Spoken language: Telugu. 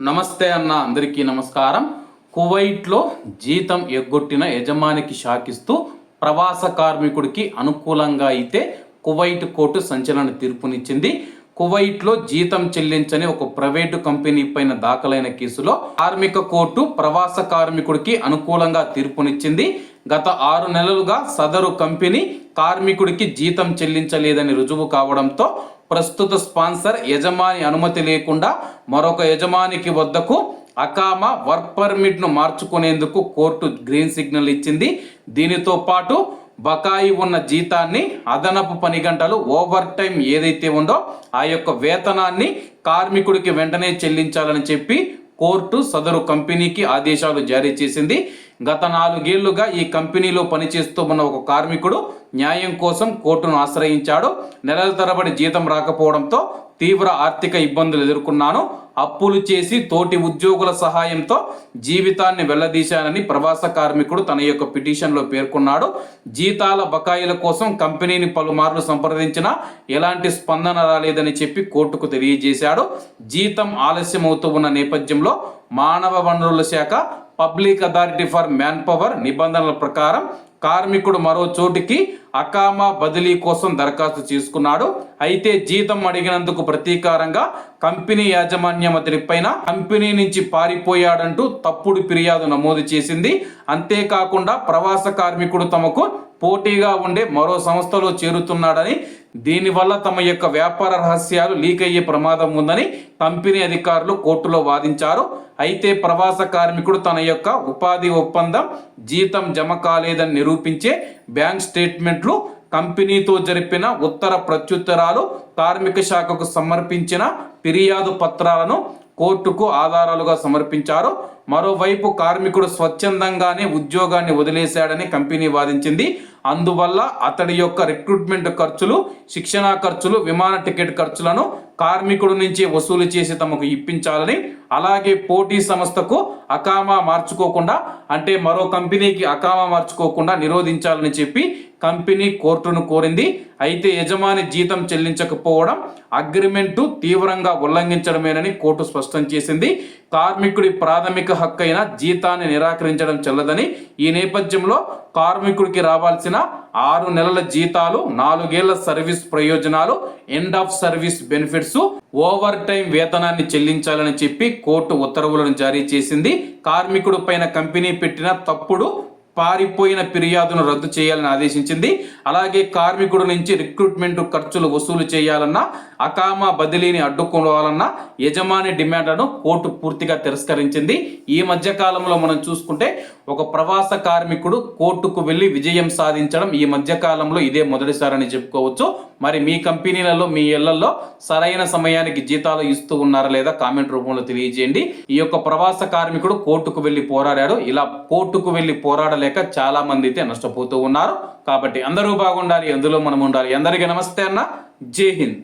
నమస్తే అన్న, అందరికీ నమస్కారం. కువైట్లో జీతం ఎగ్గొట్టిన యజమానికి షాకిస్తూ ప్రవాస కార్మికుడికి అనుకూలంగా అయితే కువైట్ కోర్టు సంచలన తీర్పునిచ్చింది. కువైట్లో జీతం చెల్లించని ఒక ప్రైవేటు కంపెనీ పైన దాఖలైన కేసులో కార్మిక కోర్టు ప్రవాస కార్మికుడికి అనుకూలంగా తీర్పునిచ్చింది. గత 6 నెలలుగా సదరు కంపెనీ కార్మికుడికి జీతం చెల్లించలేదని రుజువు కావడంతో ప్రస్తుత స్పాన్సర్ యజమాని అనుమతి లేకుండా మరొక యజమానికి వద్దకు అకామా వర్క్ పర్మిట్ను మార్చుకునేందుకు కోర్టు గ్రీన్ సిగ్నల్ ఇచ్చింది. దీనితో పాటు బకాయి ఉన్న జీతాన్ని, అదనపు పని గంటలు, ఓవర్ టైం ఏదైతే ఉందో ఆ యొక్క వేతనాన్ని కార్మికుడికి వెంటనే చెల్లించాలని చెప్పి కోర్టు సదరు కంపెనీకి ఆదేశాలు జారీ చేసింది. గత 4 ఏళ్లుగా ఈ కంపెనీలో పనిచేస్తూ ఉన్న ఒక కార్మికుడు న్యాయం కోసం కోర్టును ఆశ్రయించాడు. నెలల తరబడి జీతం రాకపోవడంతో తీవ్ర ఆర్థిక ఇబ్బందులు ఎదుర్కొన్నాను, అప్పులు చేసి తోటి ఉద్యోగుల సహాయంతో జీవితాన్ని వెళ్లదీశానని ప్రవాస కార్మికుడు తన యొక్క పిటిషన్లో పేర్కొన్నాడు. జీతాల బకాయిల కోసం కంపెనీని పలుమార్లు సంప్రదించినా ఎలాంటి స్పందన రాలేదని చెప్పి కోర్టుకు తెలియజేశాడు. జీతం ఆలస్యం అవుతూ ఉన్న నేపథ్యంలో మానవ వనరుల శాఖ public authority for man power నిబంధనల ప్రకారం కార్మికుడు మరో చోటికి అకామా బదిలీ కోసం దరఖాస్తు చేసుకున్నాడు. అయితే జీతం అడిగినందుకు ప్రతీకారంగా కంపెనీ యాజమాన్యం అతడిపైన కంపెనీ నుంచి పారిపోయాడంటూ తప్పుడు ఫిర్యాదు నమోదు చేసింది. అంతేకాకుండా ప్రవాస కార్మికుడు తమకు పోటీగా ఉండే మరో సంస్థలో చేరుతున్నాడని, దీనివల్ల తమ యొక్క వ్యాపార రహస్యాలు లీక్ అయ్యే ప్రమాదం ఉందని కంపెనీ అధికారులు కోర్టులో వాదించారు. అయితే ప్రవాస కార్మికుడు తన యొక్క ఉపాధి ఒప్పందం, జీతం జమ కాలేదని నిరూపించే బ్యాంక్ స్టేట్మెంట్లు, కంపెనీతో జరిపిన ఉత్తర ప్రత్యుత్తరాలు, కార్మిక శాఖకు సమర్పించిన ఫిర్యాదు పత్రాలను కోర్టుకు ఆధారాలుగా సమర్పించారు. మరోవైపు కార్మికుడు స్వచ్ఛందంగానే ఉద్యోగాన్ని వదిలేశాడని కంపెనీ వాదించింది. అందువల్ల అతడి యొక్క రిక్రూట్మెంట్ ఖర్చులు, శిక్షణా ఖర్చులు, విమాన టికెట్ ఖర్చులను కార్మికుడి నుంచి వసూలు చేసి తమకు ఇప్పించాలని, అలాగే పోటీ సంస్థకు అకామా మార్చుకోకుండా, అంటే మరో కంపెనీకి అకామా మార్చుకోకుండా నిరోధించాలని చెప్పి కంపెనీ కోర్టును కోరింది. అయితే యజమాని జీతం చెల్లించకపోవడం అగ్రిమెంటు తీవ్రంగా ఉల్లంఘించడమేనని కోర్టు స్పష్టం చేసింది. కార్మికుడి ప్రాథమిక హక్కు అయిన జీతాన్ని నిరాకరించడం చెల్లదని, ఈ నేపథ్యంలో కార్మికుడికి రావాల్సిన 6 నెలల జీతాలు, 4 ఏళ్ల సర్వీస్ ప్రయోజనాలు, end of service benefits, over time వేతనాన్ని చెల్లించాలని చెప్పి కోర్టు ఉత్తర్వులను జారీ చేసింది. కార్మికుడి పైన కంపెనీ పెట్టిన తప్పుడు పారిపోయిన ఫిర్యాదును రద్దు చేయాలని ఆదేశించింది. అలాగే కార్మికుడి నుంచి రిక్రూట్మెంట్ ఖర్చులు వసూలు చేయాలన్నా, అకామా బదిలీని అడ్డుకోవాలన్నా యజమాని డిమాండ్లను కోర్టు పూర్తిగా తిరస్కరించింది. ఈ మధ్య కాలంలో మనం చూసుకుంటే ఒక ప్రవాస కార్మికుడు కోర్టుకు వెళ్ళి విజయం సాధించడం ఈ మధ్య కాలంలో ఇదే మొదటిసారని చెప్పుకోవచ్చు. మరి మీ కంపెనీలలో, మీ ఇళ్లలో సరైన సమయానికి జీతాలు ఇస్తూ ఉన్నారా లేదా కామెంట్ రూపంలో తెలియజేయండి. ఈ యొక్క ప్రవాస కార్మికుడు కోర్టుకు వెళ్ళి పోరాడాడు. ఇలా కోర్టుకు వెళ్ళి పోరాడలేక చాలా మంది అయితే నష్టపోతూ ఉన్నారు. కాబట్టి అందరూ బాగుండాలి, అందులో మనం ఉండాలి. అందరికీ నమస్తే అన్న, జై హింద్.